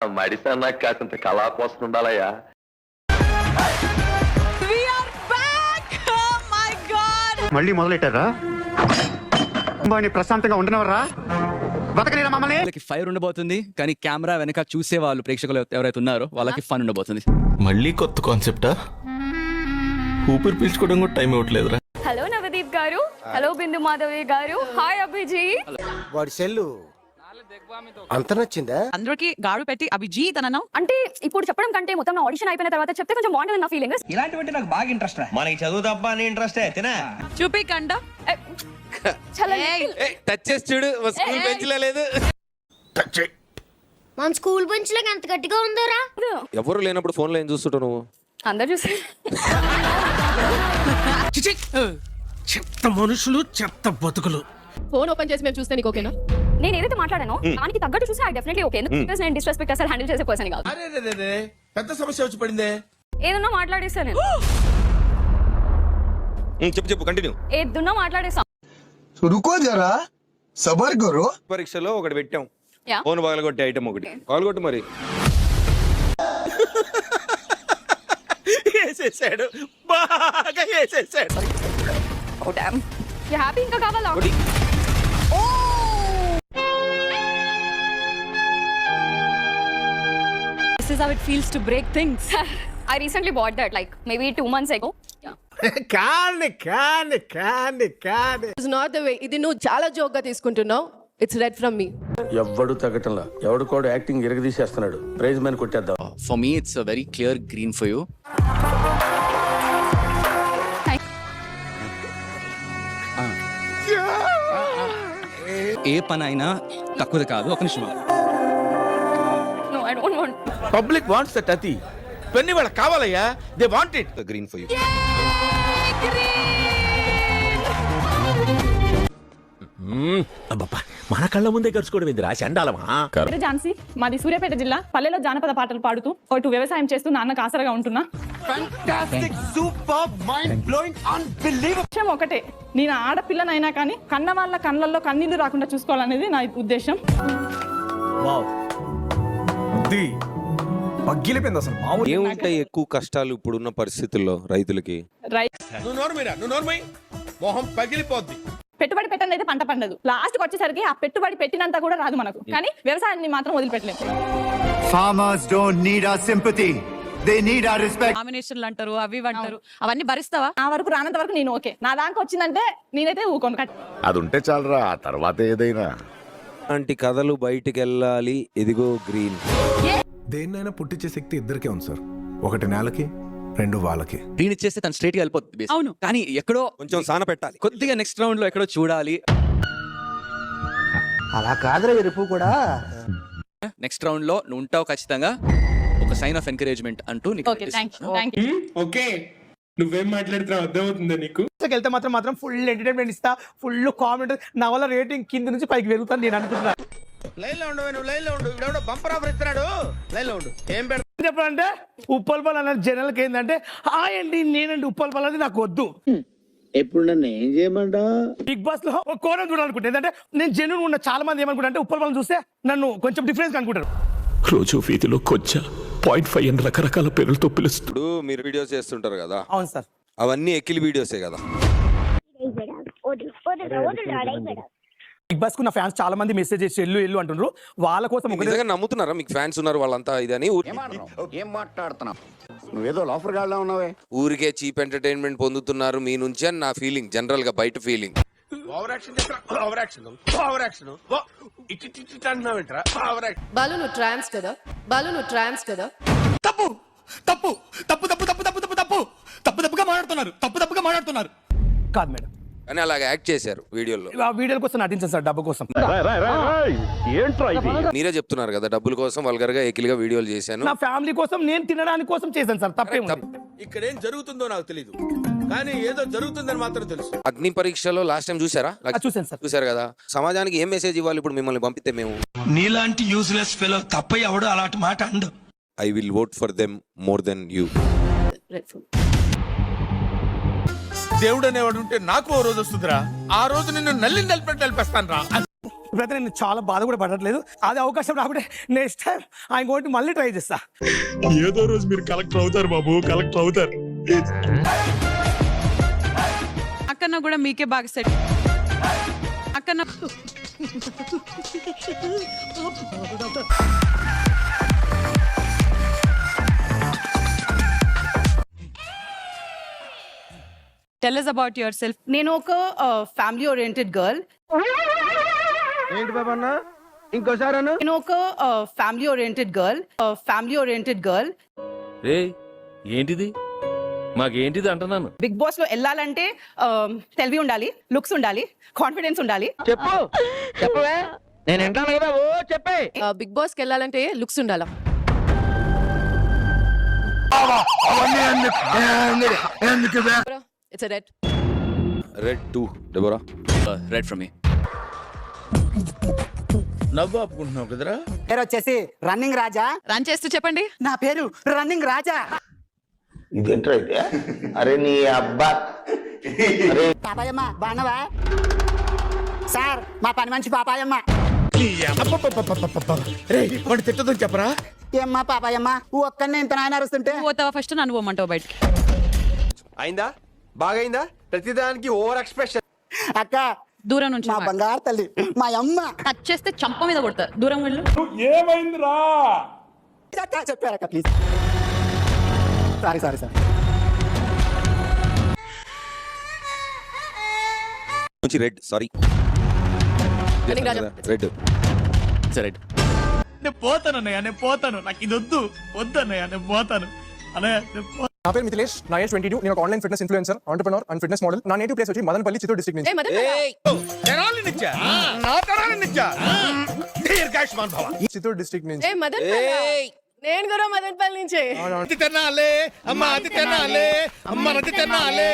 మడిసన్నా కాసింత కళా పోస్ట్ ఉండాలయ్యా. మళ్ళీ మొదలెట్టారా? ప్రశాంతంగా ఉండనవరా? బతకలేరా మమ్మల్ని? వాళ్ళకి ఫైర్ ఉండబోతుంది, కానీ కెమెరా వెనక చూసే వాళ్ళు ప్రేక్షకులు ఎవరైతే ఉన్నారో వాళ్ళకి ఫన్ ఉండబోతుంది. మళ్ళీ కొత్త కాన్సెప్టా? ఊపిరి పీల్చుకోవడం కూడా టైం ఇవ్వట్లేదురా. హలో నవదీప్ గారు, హలో బిందు మాధవి గారు, హాయ్ అభిజీ. వాడి సెల్లు అంత నచ్చిందా? అందరికి గాడు పెట్టి అభిజీత్ అన్నావు అంటే ఇప్పుడు చెప్పడం కంటే మొత్తం నా ఆడిషన్ అయిపోయిన తర్వాత చెప్తే కొంచెం బాగుంటుంది నా ఫీలింగ్. ఇలాంటివంటే నాకు బాగా ఇంట్రెస్ట్. మనకి చదువు తప్ప అని ఇంట్రెస్ట్ అయితేనా? చూపి కండ టచ్ చేసి చూడు, స్కూల్ బెంచ్ లో లేదు. మన స్కూల్ బెంచ్ లో ఎంత గట్టిగా ఉందోరా. ఎవరు లేనప్పుడు ఫోన్ లో ఏం చూస్తుంటావు నువ్వు? అందరు చూసి చెత్త మనుషులు, చెత్త బతుకులు. ఫోన్ ఓపెన్ చేసి మేము చూస్తే నీకు ఓకేనా? నేను ఏదైతే మాట్లాడానో దానికి తగ్గట్టు చూసి ఐ డెఫినెట్లీ ఓకే. బికాజ్ నేను డిస్రెస్పెక్ట్ అసలు హ్యాండిల్ చేసే పర్సన్ కాదు. పెద్ద సమస్య వచ్చి పడిందే. ఏదన్నా మాట్లాడేస్తా నేను. చెప్పు కంటిన్యూ. ఏదన్నా మాట్లాడేస్తా. రుకో జరా, సబర్ కరో. పరీక్షలో ఒకటి పెట్టాం, Yeah. ఫోన్ పగలగొట్టే ఐటమ్ ఒకటి పగలగొట్టు. మరి వేసేసాడు, బాగా వేసేసాడు. Oh damn. యు హ్యాపీ ఇంకా కావాలా? This is how it feels to break things. I recently bought that like maybe 2 months ago. Yeah. కాని It's not the way. ఇది నువ్వు చాలా జోక్ గా తీసుకుంటున్నావు. It's read from me. ఎవ్వడు తగ్గటంలా, ఎవడు కూడా యాక్టింగ్ ఇరగదీసేస్తున్నాడు. ప్రైజ్ మ్యాన్ కొట్టేద్దాం. For me it's a very clear green for you. ఏ పని అయినా తక్కువది కాదు. ఒక నిమిషం. No, I don't want. Public wants that అతి. పెన్ని వాళ్ళకి కావాలయ్యా. They want it. Green for you. మన కళ్ళ ముందే గడుచుకోవడం ఏంది రా చండాలమా? ఝాన్సీ, మాది సూర్యాపేట జిల్లా. పల్లెలో జానపద పాటలు పాడుతూ ఇటు వ్యవసాయం చేస్తూ నాన్నకు ఆసరగా ఉంటున్నా. విషయం ఒకటే, నేను ఆడపిల్లనైనా కానీ కన్న వాళ్ళ కళ్ళల్లో కన్నీళ్లు రాకుండా చూసుకోవాలనేది నా ఉద్దేశం. ఏముంటాయి ఎక్కువ కష్టాలు ఇప్పుడున్న పరిస్థితుల్లో రైతులకి? నువ్వు నోర్మై మొహం పగిలిపోద్ది. పెట్టుబడి పెట్టండి అయితే పంట పండదు. లాస్ట్ కి వచ్చేసరికి ఆ పెట్టుబడి పెట్టినంత కూడా రాదు మనకు, కానీ వ్యవసాయాన్ని మాత్రం వదిలిపెట్టలేము. Farmers don't need our sympathy. They need our respect. నామినేషన్లు అంటారు, అవి అంటారు, అవన్నీ భరిస్తావా? నా వరకు రానంత వరకు నేను ఓకే. నా దాకా వచ్చిందంటే నేనైతే ఊకోను. అది ఉంటే చాలరా, ఆ తర్వాత ఏదైనా. అలాంటి కథలు బయటికి వెళ్ళాలి. ఇదిగో గ్రీన్. దేన్నైనా పుట్టించే శక్తి ఇద్దరికే ఉంది సార్. ఒకటి నేలకి, రెండు వాళ్ళకి. గ్రీన్ ఇచ్చేస్తే తను స్ట్రైట్ గా వెళ్ళిపోతుంది. అవును, కానీ ఎక్కడో కొంచెం సాన పెట్టాలి. కొద్దిగా నెక్స్ట్ రౌండ్ లో ఎక్కడో చూడాలి. అలా కాదురా ఎరుపు కూడా. నెక్స్ట్ రౌండ్ లో నువ్వు ఉంటావు ఖచ్చితంగా. ఒక సైన్ ఆఫ్ ఎంకరేజ్మెంట్ అంటూ నీకు ఓకే. Thank you. ఓకే, నువ్వేం మాట్లాడుతున్నావు అర్థమవుతుందా నీకు? వెళ్తే మాత్రం ఫుల్ ఎంటర్టైన్మెంట్ ఇస్తా, ఫుల్ కామెంట్. నా వల్ల రేటింగ్ కింద నుంచి పైకి వెళ్తాను నేను అనుకుంటున్నా. లైన్ లో ఉండు, నువ్వు లైన్ లో ఉండు. ఇవిడెవడో బంపర్ ఆఫర్ ఇస్తున్నాడు, లైన్ లో ఉండు. ఏం పెడతా చెప్పాలంటే ఉప్పల్ అన్న జనరల్కి ఏంటంటే హాయ్ అండి నేనండి ఉప్పల్ అనేది నాకు వద్దు. ఎప్పుడు నన్ను ఏం చేయమంటా? బిగ్ బాస్ లో ఒక కోణం చూడాలనుకుంటే ఏంటంటే నేను జెన్యూన్ ఉన్న. చాలా మంది ఏమనుకుంటా అంటే ఉప్పల్ చూస్తే నన్ను కొంచెం డిఫరెన్స్ అనుకుంటారు. రోజు వీధిలో కొచ్చా 0.5 అని రకరకాల పేర్లతో పిలుస్తూ. ఇప్పుడు మీరు వీడియోస్ చేస్తుంటారు కదా? అవును సార్. అవన్నీ ఎక్కిలి వీడియోసే కదా? బిగ్ బాస్ కు నా ఫ్యాన్స్ చాలా మంది మెసేజ్ చేసి ఎల్లు అంటున్నారు. వాళ్ళ కోసం నిజంగా నమ్ముతున్నారా మీకు ఫ్యాన్స్ ఉన్నారు వాళ్ళంతా ఇదని? ఏం మాట్లాడుతున్నావు? నువ్వేదో లోఫర్ గాళ్ళ ఉన్నావే. ఊరికే చీప్ ఎంటర్టైన్మెంట్ పొందుతున్నారు మీ నుంచి అని నా ఫీలింగ్, జనరల్ గా బయట ఫీలింగ్. బాలు నువ్వు ట్రాన్స్ కదా? తప్పు తప్పు తప్పు తప్పు తప్పు తప్పు తప్పు తప్పు తప్పు తప్పుగా మాట్లాడుతున్నారు. కాదు మేడం, అని అలాగ యాక్ట్ చేశారు వీడియోలో. ఆ వీడియోల కోసం నటించాను సార్, డబ్బు కోసం. మీరే చెప్తున్నారు కదా డబ్బుల కోసం వల్గర్ గా ఎకిలిగా వీడియోలు చేశాను. నా ఫ్యామిలీ కోసం, నేను తినడానికి కోసం చేశాను సార్. తప్పేముంది? ఇక్కడ ఏం జరుగుతుందో నాకు తెలియదు, కానీ ఏదో జరుగుతుందని మాత్రం తెలుసు. అగ్ని పరీక్షలో లాస్ట్ టైం చూసారా? చూసాను సార్. చూసారు కదా. సమాజానికి ఏం మెసేజ్ ఇవ్వాలి ఇప్పుడు మిమ్మల్ని పంపితే? మేము నీలాంటి యూస్లెస్ ఫెలో తప్ప ఎవడు అలాంటి మాట and. I will vote for them more than you. దేవుడు అనేవాడు ఉంటే నాకు ఓ రోజు వస్తుందిరా. ఆ రోజు నిన్ను నల్లిపేస్తాను రా. ఇప్పుడైతే నేను చాలా బాధ కూడా పడట్లేదు. అది అవకాశం రాకుంటే నెక్స్ట్ టైం ఆయన కోటి మళ్ళీ ట్రై చేస్తా. ఏదో రోజు మీరు కలెక్టర్ అవుతారు బాబు, కలెక్టర్ అవుతారు. అక్కన కూడా మీకే బాగా సెట్. అక్కన టెల్ us about yourself. నేను ఒక ఫ్యామిలీ ఓరియంటెడ్ గర్ల్. ఏంటి బాబా అన్న ఇంకోసారి అన్న. నేను ఒక ఫ్యామిలీ ఓరియంటెడ్ గర్ల్. ఏంటిది మాకేంటిది అంటున్నాను. బిగ్ బాస్ లో వెళ్ళాలంటే తెలివి ఉండాలి, లుక్స్ ఉండాలి, కాన్ఫిడెన్స్ ఉండాలి. చెప్పు చెప్పవే నేను వింటాను కదా. ఓ చెప్పే. బిగ్ బాస్ కి వెళ్ళాలంటే లుక్స్ ఉండాలా? It's red. Red 2 Deborah. Red from మీ. నవ్వు ఆపుకుంటున్నావు కదరా. పేరు వచ్చేసి రన్నింగ్ రాజా. రన్ చేస్తూ చెప్పండి. నా పేరు రన్నింగ్ రాజా. ఇదేంట్రా అయితే? అరే నీ అబ్బా. పాపాయమ్మ బాగున్నావా సార్? మా పని మంచి పాపాయమ్మ. రే వాడు తిట్టదని చెప్పరా. ఏమ్మా పాపాయమ్మ ఒక్కనే ఇంత నాయన అరుస్తుంటే. పోతావా ఫస్ట్, నన్ను పోమంటావు బయటికి. అయిందా? బాగైందా? ప్రతిదానికి ఓవర్ ఎక్స్ప్రెషన్. అక్క దూరం నుంచి మా బంగారు తల్లి మా అమ్మ. టచ్ చేస్తే చంప మీద కొడతారు. దూరం వెళ్ళు. చెప్పారక్క please. Sorry red sorry red. Red. నేను పోతాను నాకు ఇది వద్దన్నయ్య నేను పోతాను అన్నయ్య. నా పేరు మిథిలేష్, నా ఏజ్ 22. నేను ఒక online fitness influencer, entrepreneur and fitness model. నా నేటివ్ ప్లేస్ వచ్చి మదనపల్లి, చిత్తూరు డిస్ట్రిక్ట్ నుంచి. చిత్తూరు డిస్ట్రిక్ట్ నుంచి. నేను కూడా మదనపల్లి నుంచే. తినాలే అమ్మ, అది తినాలే అమ్మ, అది తినాలే